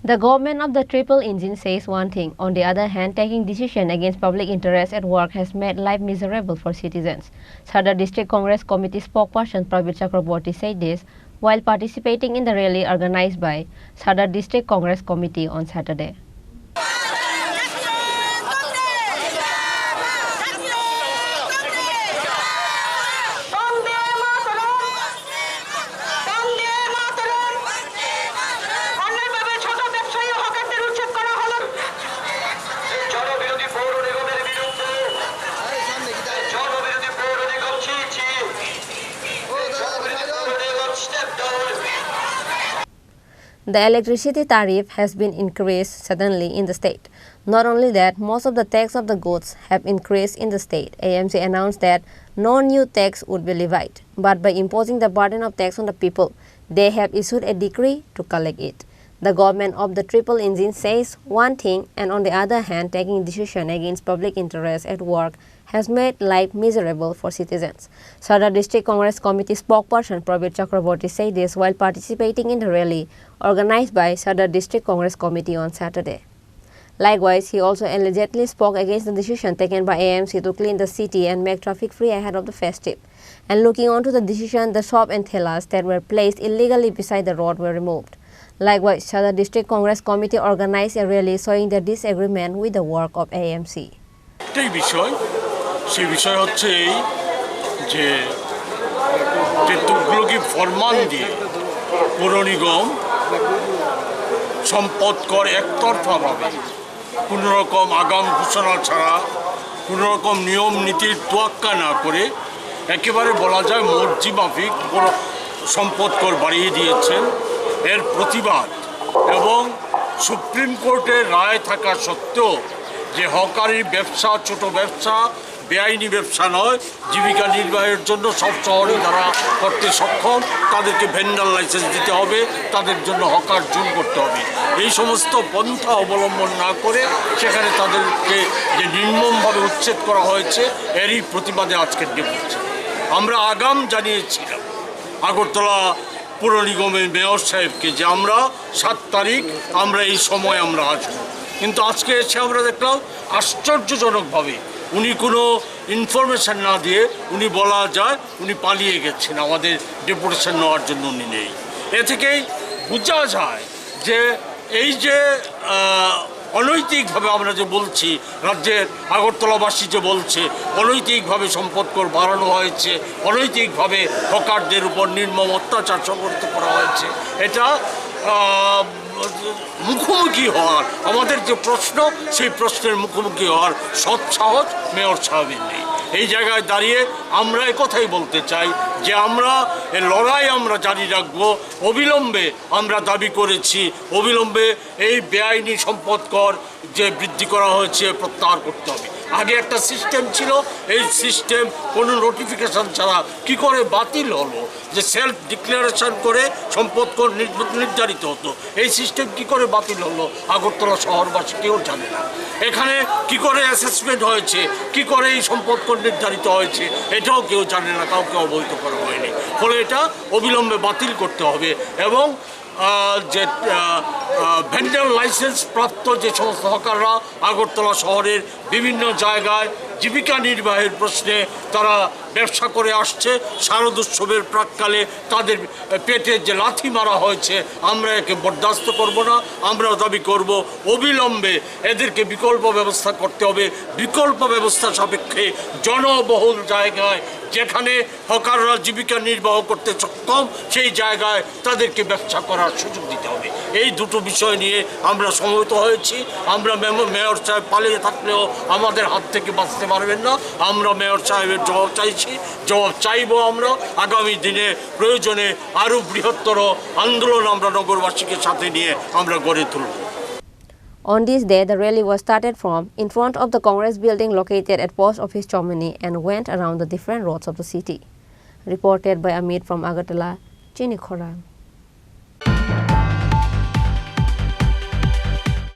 The government of the triple engine says one thing. On the other hand, taking decision against public interest at work has made life miserable for citizens. Sadar District Congress Committee spokesperson Pravir Chakraborty said this while participating in the rally organized by Sadar District Congress Committee on Saturday. The electricity tariff has been increased suddenly in the state. Not only that, most of the tax of the goods have increased in the state. AMC announced that no new tax would be levied, but by imposing the burden of tax on the people, they have issued a decree to collect it. The government of the triple engine says one thing, and on the other hand, taking decision against public interest at work has made life miserable for citizens. Sadar District Congress Committee spokesperson Pravir Chakraborty said this while participating in the rally organized by Sadar District Congress Committee on Saturday. Likewise, he also allegedly spoke against the decision taken by AMC to clean the city and make traffic free ahead of the festive. And looking onto the decision, the shop and thellas that were placed illegally beside the road were removed. Likewise, Sadar District Congress Committee organized a rally showing their disagreement with the work of AMC. সেই বিষয় হচ্ছে এই যে তুগলকি ফরমান দিয়ে পৌর নিগম সম্পদ কর একতরফাভাবে কোনোরকম আগাম ঘোষণা ছাড়া কোনোরকম নিয়ম নীতির তোয়াক্কা না করে একেবারে বলা যায় মর্জি মাফিক সম্পদ কর বাড়িয়ে দিয়েছেন। এর প্রতিবাদ এবং সুপ্রিম কোর্টের রায় থাকা সত্ত্বেও যে হকারি ব্যবসা ছোট ব্যবসা বেআইনি ব্যবসা নয় জীবিকা নির্বাহের জন্য সব শহরে যারা করতে সক্ষম তাদেরকে ভেন্ডার লাইসেন্স দিতে হবে, তাদের জন্য হকার জুন করতে হবে। এই সমস্ত পন্থা অবলম্বন না করে সেখানে তাদেরকে যে নির্মমভাবে উচ্ছেদ করা হয়েছে এরই প্রতিবাদে আজকের ডেপুটেশন। আমরা আগাম জানিয়েছিলাম আগরতলা পৌর নিগমের মেয়র সাহেবকে যে আমরা 7 তারিখ আমরা এই সময় আমরা আসবো, কিন্তু আজকে এসে আমরা দেখলাম আশ্চর্যজনকভাবে উনি কোনো ইনফরমেশন না দিয়ে উনি বলা যায় উনি পালিয়ে গেছেন, আমাদের ডেপুটেশন নেওয়ার জন্য উনি নেই। এ থেকেই বোঝা যায় যে এই যে অনৈতিকভাবে আমরা যে বলছি রাজ্যের আগরতলাবাসী যে বলছে অনৈতিকভাবে সম্পদ কর বাড়ানো হয়েছে, অনৈতিকভাবে হকারদের উপর নির্মম অত্যাচার সংঘটিত করা হয়েছে, এটা মুখোমুখি হওয়ার আমাদের যে প্রশ্ন সেই প্রশ্নের মুখোমুখি হওয়ার সৎ সাহস মেয়র সাহেবের নেই। এই জায়গায় দাঁড়িয়ে আমরা একথাই বলতে চাই যে আমরা এই লড়াই আমরা জারি রাখবো। অবিলম্বে আমরা দাবি করেছি অবিলম্বে এই বেআইনি সম্পদ কর যে বৃদ্ধি করা হয়েছে প্রত্যাহার করতে হবে। আগে একটা সিস্টেম ছিল, এই সিস্টেম কোনো নোটিফিকেশান ছাড়া কি করে বাতিল হলো, যে সেলফ ডিক্লারেশন করে সম্পদ কর নির্ধারিত হতো, এই সিস্টেম কি করে বাতিল হলো আগরতলা শহরবাসী কেউ জানে না। এখানে কি করে অ্যাসেসমেন্ট হয়েছে, কি করে এই সম্পদ কর নির্ধারিত হয়েছে এটাও কেউ জানে না, কাউকে অবহিত করা হয়নি। ফলে এটা অবিলম্বে বাতিল করতে হবে এবং যে ভেন্ডার লাইসেন্স প্রাপ্ত যে সমস্ত হকাররা আগরতলা শহরের বিভিন্ন জায়গায় জীবিকা নির্বাহের প্রশ্নে তারা ব্যবসা করে আসছে, শারদোৎসবের প্রাককালে তাদের পেটে যে লাথি মারা হয়েছে আমরা একে বরদাস্ত করব না। আমরা দাবি করব অবিলম্বে এদেরকে বিকল্প ব্যবস্থা করতে হবে। বিকল্প ব্যবস্থা সাপেক্ষে জনবহুল জায়গায় যেখানে হকাররা জীবিকা নির্বাহ করতে সক্ষম সেই জায়গায় তাদেরকে ব্যবসা করার সুযোগ দিতে হবে। এই দুটো বিষয় নিয়ে আমরা সমবেত হয়েছি। আমরা মেয়র সাহেব পালিয়ে থাকলেও আমাদের হাত থেকে বাঁচতে পারবেন না। আমরা মেয়র সাহেবের জবাব চাইছি, জবাব চাইব। আমরা আগামী দিনে প্রয়োজনে আরও বৃহত্তর আন্দোলন আমরা নগরবাসীকে সাথে নিয়ে আমরা গড়ে তুলব। On this day, the rally was started from in front of the Congress building located at Post Office Chini and went around the different roads of the city. Reported by Amit from Agartala, Chini Khorang.